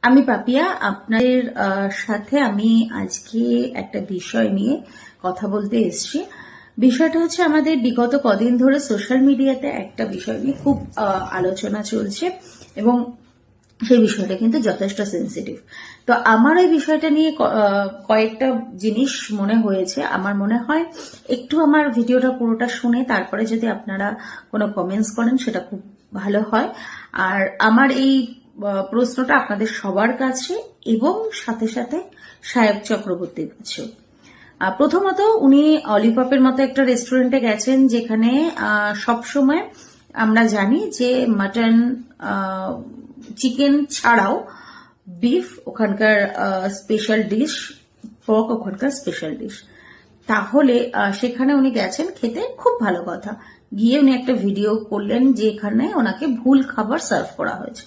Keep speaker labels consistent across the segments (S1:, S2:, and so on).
S1: আমি পাপিয়া আপনাদের সাথে আমি আজকে একটা বিষয় নিয়ে কথা বলতে এসেছি। বিষয়টা হচ্ছে আমাদের বিগত কদিন ধরে সোশ্যাল মিডিয়াতে একটা বিষয় নিয়ে খুব আলোচনা চলছে এবং সেই বিষয়টা কিন্তু যথেষ্ট সেন্সিটিভ। তো আমার এই বিষয়টা নিয়ে কয়েকটা জিনিস মনে হয়েছে। আমার মনে হয় একটু আমার ভিডিওটা পুরোটা শুনে তারপরে যদি আপনারা কোনো কমেন্টস করেন সেটা খুব ভালো হয়। আর আমার এই প্রশ্নটা আপনাদের সবার কাছে এবং সাথে সাথে সায়ক চক্রবর্তীর কাছেও। প্রথমত উনি অলিপপের মতো একটা রেস্টুরেন্টে গেছেন যেখানে সবসময় আমরা জানি যে মাটন চিকেন ছাড়াও বিফ ওখানকার স্পেশাল ডিশ, পর্ক ওখানকার স্পেশাল ডিশ। তাহলে সেখানে উনি গেছেন খেতে, খুব ভালো কথা। গিয়ে উনি একটা ভিডিও করলেন যেখানে ওনাকে ভুল খাবার সার্ভ করা হয়েছে।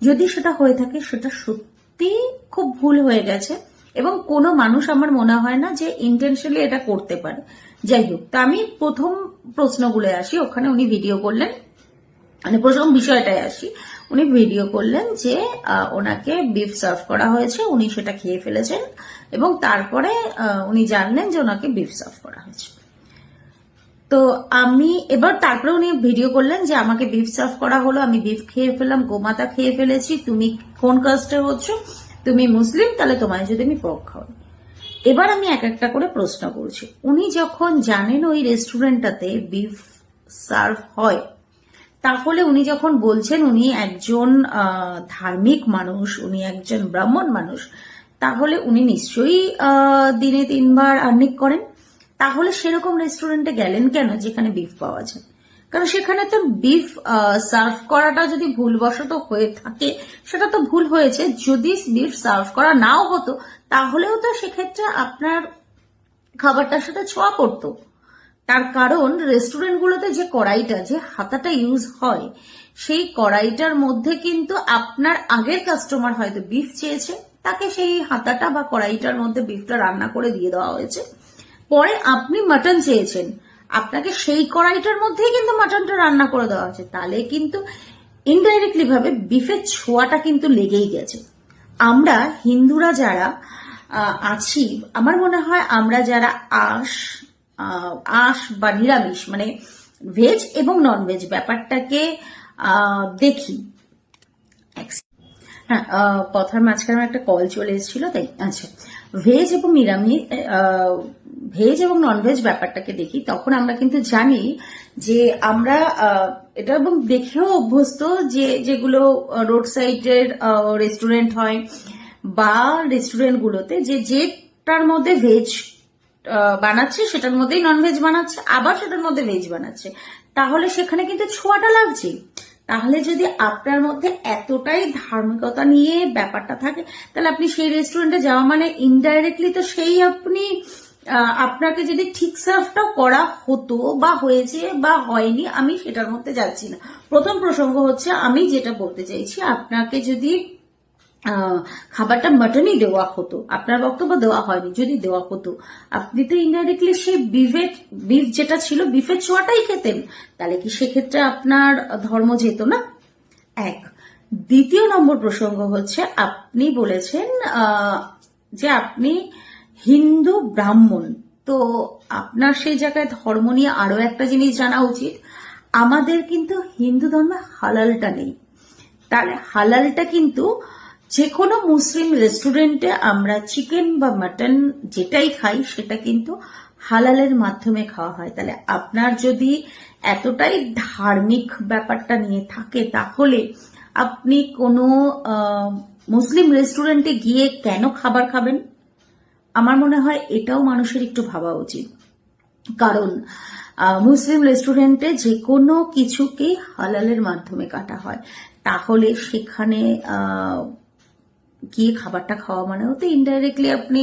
S1: যদি সেটা হয়ে থাকে সেটা সত্যি খুব ভুল হয়ে গেছে এবং কোনো মানুষ আমার মনে হয় না যে ইন্টেনশনালি এটা করতে পারে। যাই হোক, তা আমি প্রথম প্রশ্নগুলো আসি। ওখানে উনি ভিডিও করলেন, মানে প্রথম বিষয়টায় আসি। উনি ভিডিও করলেন যে ওনাকে বিফ সার্ভ করা হয়েছে, উনি সেটা খেয়ে ফেলেছেন এবং তারপরে উনি জানলেন যে ওনাকে বিফ সার্ভ করা হয়েছে। তো তারপরে উনি ভিডিও করলেন যে আমাকে বিফ সার্ভ করা হলো, আমি বিফ খেয়ে ফেললাম, গোমাতা খেয়ে ফেলেছি, তুমি কোন কাস্টে হচ্ছ, তুমি মুসলিম, তাহলে তোমায় যদি আমি পর্ক খাওয়াই। এবার আমি এক একটা করে প্রশ্ন করছি। উনি যখন জানেন ওই রেস্টুরেন্টটাতে বিফ সার্ভ হয়, তাহলে উনি যখন বলছেন উনি একজন ধার্মিক মানুষ, উনি একজন ব্রাহ্মণ মানুষ, তাহলে উনি নিশ্চয়ই দিনে 3 বার আর্নিক করেন। তাহলে সেরকম রেস্টুরেন্টে গেলেন কেন যেখানে বিফ পাওয়া যায়? কারণ সেখানে তো বিফ সার্ভ করাটা যদি ভুলবশত হয়ে থাকে সেটা তো ভুল হয়েছে। যদি বিফ সার্ভ করা নাও হতো তাহলেও তো সেক্ষেত্রে আপনার খাবারটার সাথে ছোঁয়া পড়তো। তার কারণ রেস্টুরেন্টগুলোতে যে কড়াইটা, যে হাতাটা ইউজ হয়, সেই কড়াইটার মধ্যে কিন্তু আপনার আগের কাস্টমার হয়তো বিফ চেয়েছে, তাকে সেই হাতাটা বা কড়াইটার মধ্যে বিফটা রান্না করে দিয়ে দেওয়া হয়েছে। পরে আপনি মাটন চেয়েছেন, আপনাকে সেই কড়াইটার মধ্যেই কিন্তু মাটনটা রান্না করে দেওয়া হয়েছে। তাহলে কিন্তু ইনডাইরেক্টলি ভাবে বিফের ছোঁয়াটা কিন্তু লেগেই গেছে। আমরা হিন্দুরা যারা আছি, আমার মনে হয় আমরা যারা আঁশ বা নিরামিষ, মানে ভেজ এবং নন ভেজ ব্যাপারটাকে দেখি। হ্যাঁ, কথার মাঝখানে একটা কল চলে এসেছিল, তাই। আচ্ছা, ভেজ এবং নিরামিষ, ভেজ এবং ননভেজ ব্যাপারটাকে দেখি, তখন আমরা কিন্তু জানি যে আমরা এটা এবং দেখেও অভ্যস্ত যে যেগুলো রোড সাইডের রেস্টুরেন্ট হয় বা রেস্টুরেন্টগুলোতে যেটার মধ্যে ভেজ বানাচ্ছে সেটার মধ্যেই ননভেজ বানাচ্ছে, আবার সেটার মধ্যে ভেজ বানাচ্ছে, তাহলে সেখানে কিন্তু ছোঁয়াটা লাগছে। তাহলে যদি আপনার মধ্যে এতটাই ধার্মিকতা নিয়ে ব্যাপারটা থাকে, তাহলে আপনি সেই রেস্টুরেন্টে যাওয়া মানে ইনডাইরেক্টলি তো সেই আপনাকে যদি ঠিক সার্ভটাও করা হতো বা হয়েছে বা হয়নি, আমি সেটার মধ্যে যাচ্ছি না। প্রথম প্রসঙ্গ হচ্ছে, আমি যেটা বলতে চাইছি, আপনাকে যদি খাবারটা মাটনই দেওয়া হতো, আপনার বক্তব্য দেওয়া হয়নি, যদি দেওয়া হতো, আপনি তো ইনডাইরেক্টলি সেই বিফ যেটা ছিল বিফের ছোঁয়াটাই খেতেন। তাহলে কি সেক্ষেত্রে আপনার ধর্ম যেত না? এক। দ্বিতীয় নম্বর প্রসঙ্গ হচ্ছে, আপনি বলেছেন যে আপনি হিন্দু ব্রাহ্মণ, তো আপনার সেই জায়গায় ধর্ম নিয়ে আরো একটা জিনিস জানা উচিত। আমাদের কিন্তু হিন্দু ধর্মে হালালটা নেই। তাহলে হালালটা কিন্তু যে কোনো মুসলিম রেস্টুরেন্টে আমরা চিকেন বা মাটন যেটাই খাই সেটা কিন্তু হালালের মাধ্যমে খাওয়া হয়। তাহলে আপনার যদি এতটাই ধার্মিক ব্যাপারটা নিয়ে থাকে, তাহলে আপনি কোনো মুসলিম রেস্টুরেন্টে গিয়ে কেন খাবার খাবেন? আমার মনে হয় এটাও মানুষের একটু ভাবা উচিত। কারণ মুসলিম রেস্টুরেন্টে যে কোনো কিছুকে হালালের মাধ্যমে কাটা হয়, তাহলে সেখানে গিয়ে খাবারটা খাওয়া মানেও তো ইনডাইরেক্টলি আপনি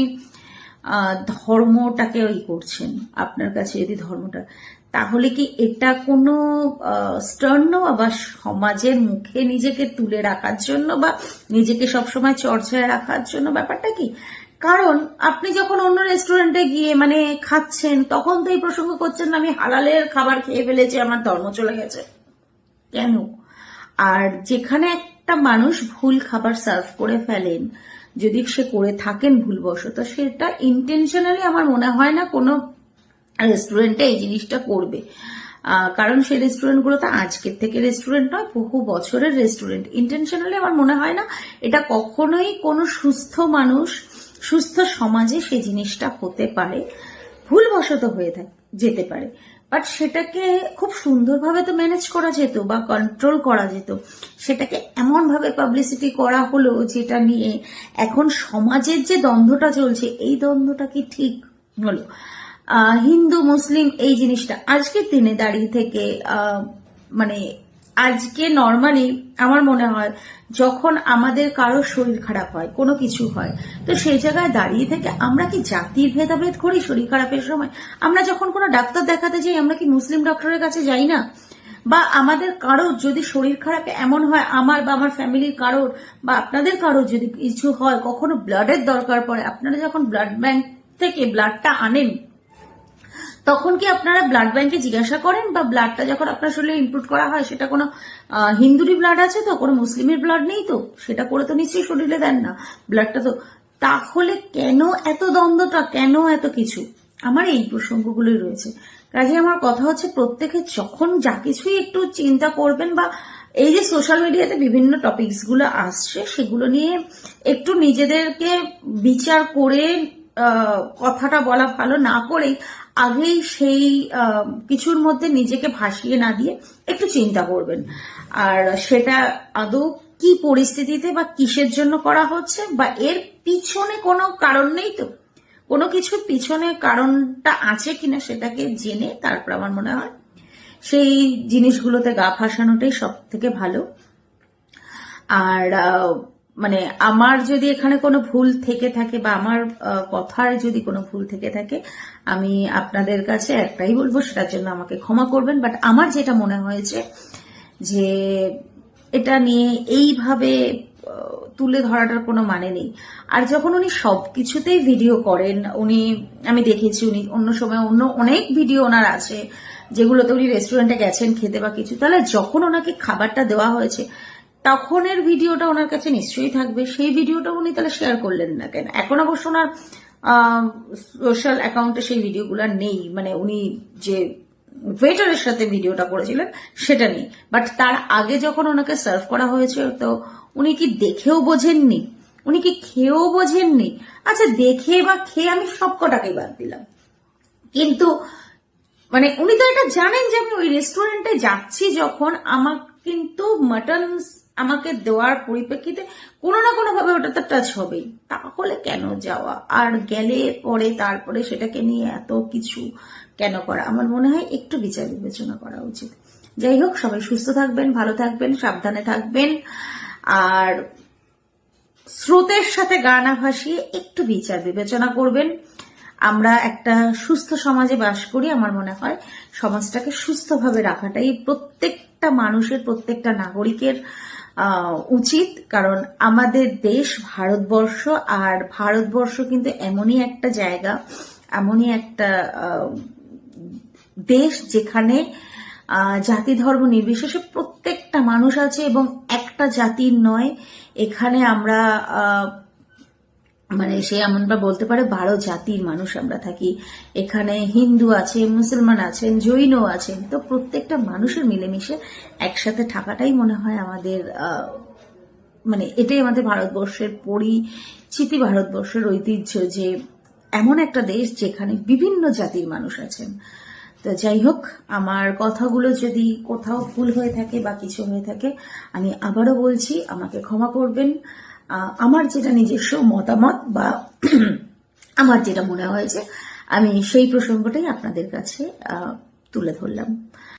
S1: ধর্মটাকে ওই করছেন। আপনার কাছে যদি ধর্মটা, তাহলে কি এটা কোনো স্টার্ন বা সমাজের মুখে নিজেকে তুলে রাখার জন্য বা নিজেকে সবসময় চর্চায় রাখার জন্য ব্যাপারটা কি? কারণ আপনি যখন অন্য রেস্টুরেন্টে গিয়ে মানে খাচ্ছেন, তখন তো এই প্রসঙ্গ করছেন না আমি হালালের খাবার খেয়ে ফেলেছি, আমার ধর্ম চলে গেছে। কেন? আর যেখানে একটা মানুষ ভুল খাবার সার্ভ করে ফেলেন, যদি সে করে থাকেন ভুলবশত, সেটা ইন্টেনশনালি আমার মনে হয় না কোনো রেস্টুরেন্টে এই জিনিসটা করবে। কারণ সেই রেস্টুরেন্টগুলো তো আজকের থেকে রেস্টুরেন্ট নয়, বহু বছরের রেস্টুরেন্ট। ইন্টেনশনালি আমার মনে হয় না এটা কখনোই কোনো সুস্থ মানুষ, সুস্থ সমাজে সেই জিনিসটা হতে পারে। ভুলবশত হয়ে যেতে পারে, বাট সেটাকে খুব সুন্দরভাবে তো ম্যানেজ করা যেত বা কন্ট্রোল করা যেত। সেটাকে এমন ভাবে পাবলিসিটি করা হলো যেটা নিয়ে এখন সমাজের যে দ্বন্দ্বটা চলছে, এই দ্বন্দ্বটা কি ঠিক হলো? হিন্দু মুসলিম এই জিনিসটা আজকের দিনে দাঁড়িয়ে থেকে মানে আজকে নর্মালি আমার মনে হয় যখন আমাদের কারো শরীর খারাপ হয়, কোনো কিছু হয়, তো সেই জায়গায় দাঁড়িয়ে থেকে আমরা কি জাতির ভেদাভেদ করি? শরীর খারাপের সময় আমরা যখন কোনো ডাক্তার দেখাতে যাই, আমরা কি মুসলিম ডক্টরের কাছে যাই না? বা আমাদের কারোর যদি শরীর খারাপ এমন হয়, আমার বা আমার ফ্যামিলির কারোর বা আপনাদের কারোর যদি কিছু হয়, কখনো ব্লাডের দরকার পড়ে, আপনারা যখন ব্লাড ব্যাংক থেকে ব্লাডটা আনেন, তখন কি আপনারা ব্লাড ব্যাংকে জিজ্ঞাসা করেন? বা ব্লাডটা যখন আপনার শরীরে ইনপুট করা হয়, সেটা কোনো হিন্দুরই ব্লাড আছে তো, কোনো মুসলিমের ব্লাড নেই তো, সেটা করে তো নিশ্চয়ই শরীরে দেন না ব্লাডটা। তো তাহলে কেন এত দ্বন্দ্বটা, কেন এত কিছু? আমার এই প্রসঙ্গগুলোই রয়েছে। কাজে আমার কথা হচ্ছে, প্রত্যেকে যখন যা কিছুই একটু চিন্তা করবেন, বা এই যে সোশ্যাল মিডিয়াতে বিভিন্ন টপিকস গুলো আসছে, সেগুলো নিয়ে একটু নিজেদেরকে বিচার করে কথাটা বলা ভালো, না করেই আগেই সেই কিছুর মধ্যে নিজেকে ভাসিয়ে না দিয়ে একটু চিন্তা করবেন। আর সেটা আদৌ কি পরিস্থিতিতে বা কিসের জন্য করা হচ্ছে, বা এর পিছনে কোনো কারণ নেই তো, কোনো কিছুর পিছনে কারণটা আছে কিনা সেটাকে জেনে তারপর আমার মনে হয় সেই জিনিসগুলোতে গা ভাসানোটাই সব থেকে ভালো। আর মানে আমার যদি এখানে কোনো ভুল থেকে থাকে, বা আমার কথার যদি কোনো ভুল থেকে থাকে, আমি আপনাদের কাছে একটাই বলবো, সেটার জন্য আমাকে ক্ষমা করবেন। বাট আমার যেটা মনে হয়েছে যে এটা নিয়ে এইভাবে তুলে ধরাটার কোনো মানে নেই। আর যখন উনি সবকিছুতেই ভিডিও করেন, আমি দেখেছি উনি অন্য সময় অন্য অনেক ভিডিও ওনার আছে যেগুলোতে উনি রেস্টুরেন্টে গেছেন খেতে বা কিছু, তাহলে যখন ওনাকে খাবারটা দেওয়া হয়েছে তখনের ভিডিওটা ওনার কাছে নিশ্চয়ই থাকবে। সেই ভিডিওটা উনি তাহলে শেয়ার করলেন না কেন? এখন অবশ্য ওনার সোশ্যাল অ্যাকাউন্টে সেই ভিডিওগুলো নেই, মানে উনি যে ওয়েটারের সাথে ভিডিওটা করেছিলেন সেটা নেই। বাট তার আগে যখন ওনাকে সার্ভ করা হয়েছে, তো উনি কি দেখেও বোঝেননি? উনি কি খেয়েও বোঝেননি? আচ্ছা, দেখে বা খেয়ে আমি সব কটাকেই বাদ দিলাম, কিন্তু মানে উনি তো এটা জানেন যে আমি ওই রেস্টুরেন্টে যাচ্ছি যখন, আমার কিন্তু মাটন আমাকে দেওয়ার পরিপ্রেক্ষিতে কোনো না কোনো ভাবে ওটা তো টাচ হবেই। তাহলে কেন যাওয়া? আর গেলে পরে তারপরে সেটাকে নিয়ে এত কিছু কেন করা? আমার মনে হয় একটু বিচার বিবেচনা করা উচিত। যাই হোক, সবাই সুস্থ থাকবেন, ভালো থাকবেন, সাবধানে থাকবেন, আর স্রোতের সাথে গা না ভাসিয়ে একটু বিচার বিবেচনা করবেন। আমরা একটা সুস্থ সমাজে বাস করি, আমার মনে হয় সমাজটাকে সুস্থভাবে রাখাটাই প্রত্যেকটা মানুষের, প্রত্যেকটা নাগরিকের উচিত। কারণ আমাদের দেশ ভারতবর্ষ, আর ভারতবর্ষ কিন্তু এমনই একটা জায়গা, এমনই একটা দেশ যেখানে জাতি ধর্ম নির্বিশেষে প্রত্যেকটা মানুষ আছে, এবং একটা জাতির নয়। এখানে আমরা মানে সে এমনটা বলতে পারে 12 জাতির মানুষ আমরা থাকি। এখানে হিন্দু আছে, মুসলমান আছেন, জৈন আছেন, তো প্রত্যেকটা মানুষের মিলেমিশে একসাথে থাকাটাই মনে হয় আমাদের মানে এটাই আমাদের ভারতবর্ষের পরিচিতি, ভারতবর্ষের ঐতিহ্য, যে এমন একটা দেশ যেখানে বিভিন্ন জাতির মানুষ আছেন। তো যাই হোক, আমার কথাগুলো যদি কোথাও ভুল হয়ে থাকে বা কিছু হয়ে থাকে, আমি আবারও বলছি, আমাকে ক্ষমা করবেন। আমার যেটা নিজস্ব মতামত বা আমার যেটা মনে হয়েছে, আমি সেই প্রসঙ্গটাই আপনাদের কাছে তুলে ধরলাম।